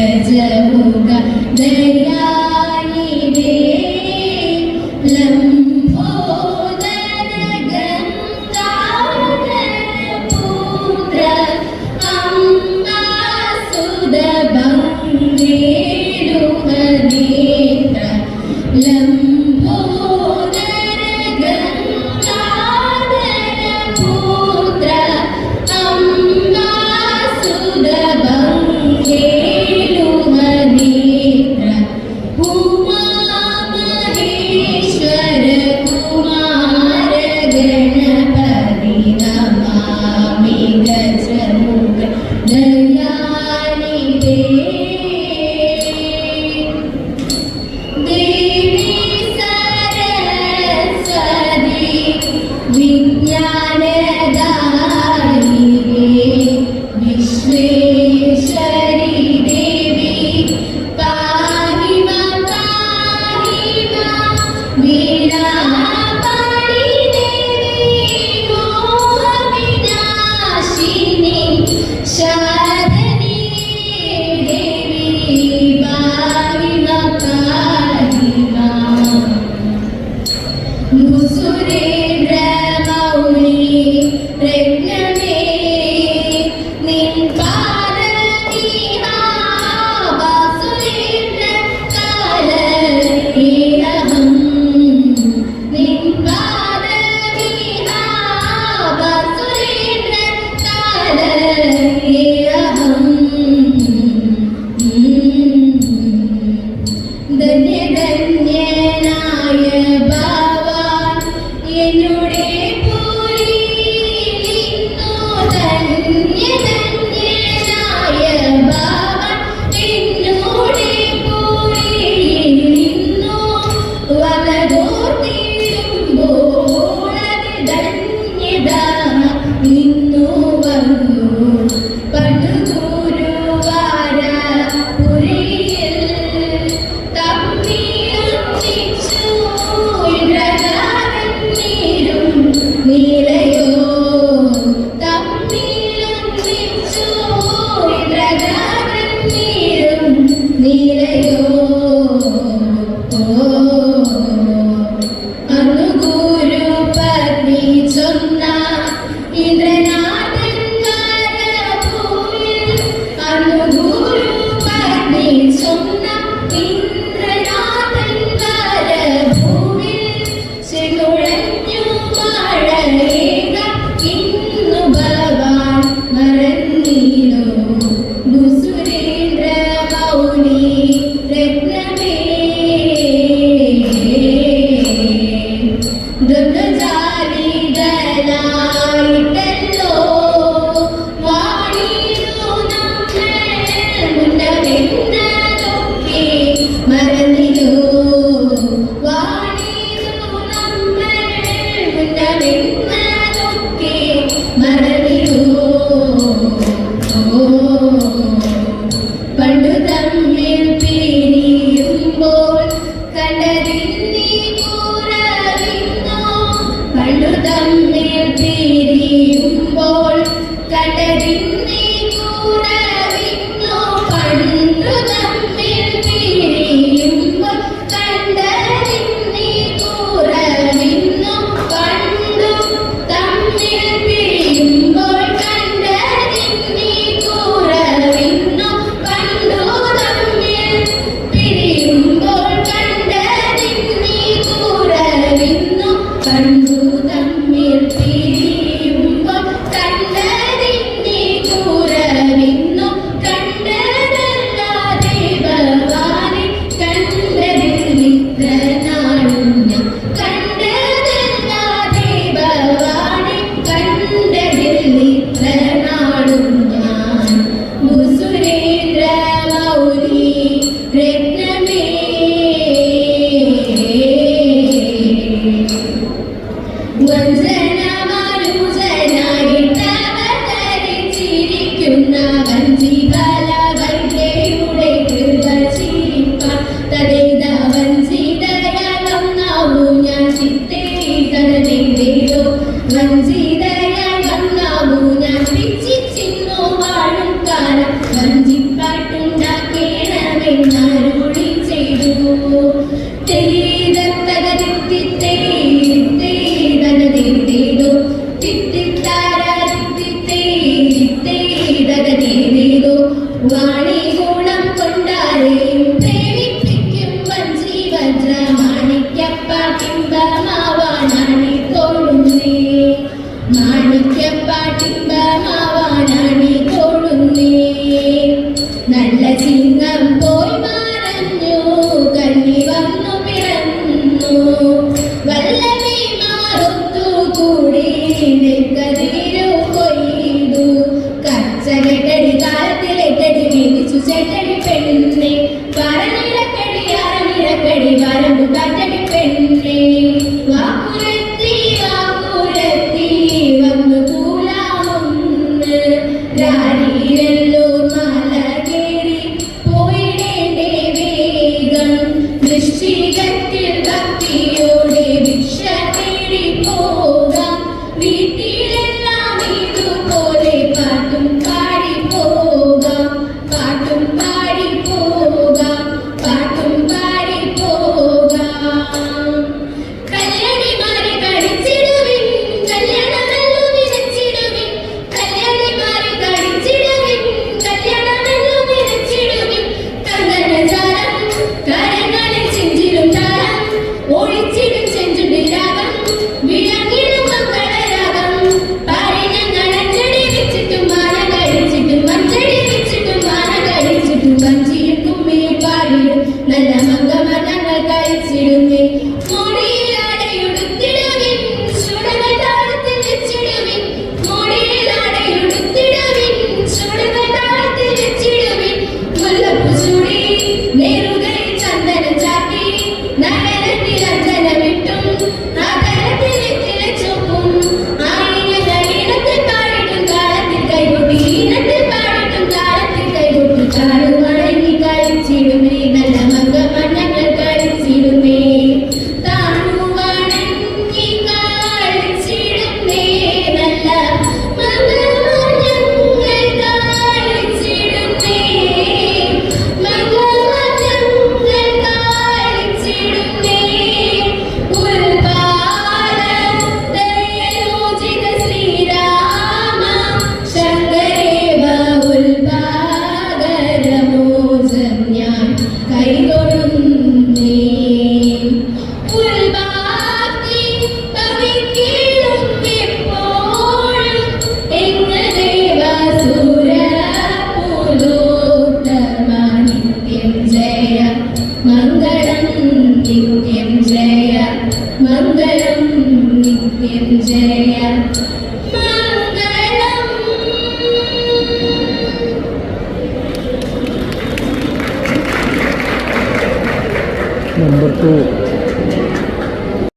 ഗജമുഖ ദയാനിധേ ലംബോദര ഗംഗാധര പുത്ര അംബാസുത ഭംഗേരുഹനേത്ര ലംബോദര ഗംഗാധര പുത്ര അംബാസുത ഭംഗേരുഹനേത്ര ഉമാമഹേശ്വര കുമാര ഗണപതി നമാമി ഗജമുഖ ദയാനിധേ ദേവി സരസ്വതി വിജ്ഞാനദായികേ വിശ്വേശ്വരി ദേവി പാഹി മാം വീണാപാണി ദേവി മോഹവിനാശിനി ശാരദി ദേവി പാഹി മാം സുരേന്ദ്ര മൗലി രത്നമേ നിൻ പാദവിഹാസുരേന്ദ്ര കാലഹം നിൻ പാദവിഹാസുരേന്ദ്ര കാലഹം ധന്യ ധന്യനായ ഭവാൻ എന്നുടെ പൂരിലിന്നു ധന്യ ധന്യനായ ഭവാൻ എന്നുടെ പൂരിലിന്നു വലതോർത്തിടുമ്പോൾ ധന്യത ഇന്നു വന്നു പടുഗുരുവാര പുരിയിൽ തമ്മിലൊന്നിച്ചു ഇന്ദ്രജാലം നീലയോ തമ്മിലൊന്നിച്ചു ഇന്ദ്രജാലം നീലയോ അന്നു ഗുരുപത്നി ചൊന്ന ഇന്ദ്രനാഥൻ ഭൂമിയിൽ അന്നു ഗുരുപത്നി ചൊന്ന ഇന്ദ്രനാഥൻ ഭൂമിയിൽ ചെന്നുഴഞ്ഞു മഴയേക ഇന്നു ഭവാൻ മറന്നീനോ സുരേന്ദ്ര മൗലി രത്നമേ ദുർഗജാലിതലായിട്ടല്ലോ വാണിരു നമ്മൾ മുന്നമെന്നതൊക്കെ മറന്നിലോ വാണിരു നമ്മൾ മുന്നമെന്നതൊക്കെ മറന്നിലോ പണ്ടു തമ്മിൽ പിരിയും വാണി ഗുണം കൊണ്ടാരെയും പ്രേമിപ്പിക്കും വഞ്ചി വജ്ര മാണിക്യപ്പാട്ടിമ്പമാവാനാണി തോടുന്നേ മാണിക്യപ്പാട്ടിമ്പമാവാനാണി തോടുന്നേ നല്ല ചിങ്ങം പോയി മറഞ്ഞു കന്നി വന്നു പിറന്നു വല്ലവി മാറുത്തു കൂടി നെൽക്കതിരു കൊയ്തു കച്ചകെട്ടടി കാലത്തിലെട്ടടി വീതിച്ചു ചെട്ടടി പെണ്ണെ പറനിലക്കടി അരനിലക്കടി വരമ്പു കാറ്റടി പെണ്ണെ വാക്കുരത്തി വാക്കുരത്തി വന്നു കൂലാമൊന്ന് രാരിയിലെല്ലോ മല കേറി പോയിടേണ്ടേ വേഗം വൃശ്ചികത്തിൽ ഭക്തിയോടെ ഭിക്ഷ തേടി പോകാം വീട്ടിലെല്ലാം ഇതുപോലെ പാട്ടും പാടി പോകാം പാട്ടും പാടി പോകാം പാട്ടും പാടി പോകാം കല്യാണിമാരെ കളിച്ചിടുവിൻ കല്യാണമെല്ലു നിനച്ചിടുവിൻ കല്യാണിമാരെ കളിച്ചിടുവിൻ കല്യാണമെല്ലു നിനച്ചിടുവിൻ കണ്ണനജാലം കരങ്ങളിൽ ചെഞ്ചിലും താളം ഒളിച്ചിടും ചെഞ്ചുണ്ടിരാഗം വിളങ്ങിടും മംഗളരാഗം പാടി ഞങ്ങൾ അഞ്ചടി വെച്ചിട്ടും മാല കഴിച്ചിട്ടും അഞ്ചടി വെച്ചിട്ടും മാല കഴിച്ചിട്ടും വഞ്ചിയും കുമ്മി പാടിടും നല്ല മംഗമ ഞങ്ങൾ കഴിച്ചിടുന്നേ മോടിയിലാടയുടുത്തിടുവിൻ ചുടകൾ താളത്തിൽ വെച്ചിടുവിൻ മോടിയിലാടയുടുത്തിടുവിൻ ചുടകൾ താളത്തിൽ വെച്ചിടുവിൻ മുല്ലപ്പൂ ചൂടി നേറുകയിൽ ചന്ദനം ചാത്തി നഗരത്തിൽ അഞ്ജനമിട്ടും ആ കരത്തിൽ വെറ്റില ചുവപ്പും ആയിരങ്ങൾ ഈണത്തിൽ പാടിട്ടും താളത്തിൽ കൈകൊട്ടി ഈണത്തിൽ പാടിട്ടും താളത്തിൽ കൈകൊട്ടി താണുമടങ്ങി കളിച്ചിടുമേ നല്ല മംഗമ ഞങ്ങൾ കളിച്ചിടുമേ താണുമടങ്ങി കളിച്ചിടുമേ നല്ല മംഗമ ഞങ്ങൾ കളിച്ചിടുമേ മംഗമ ഞങ്ങൾ കളിച്ചിടുമേ ഉൽപാദയോജിത ശ്രീരാമ ശങ്കരേവ ഉൽപാദരമോജം ഞാൻ കൈതൊഴുന്നേ ഉൽപാദി ഭവിക്കിലും എപ്പോഴും എങ്ങദേവ സുരപുരോത്തമ നിത്യം ജയ മംഗളം നിത്യം ജയ മംഗളം നിത്യം ജയ മംഗളം. Number 2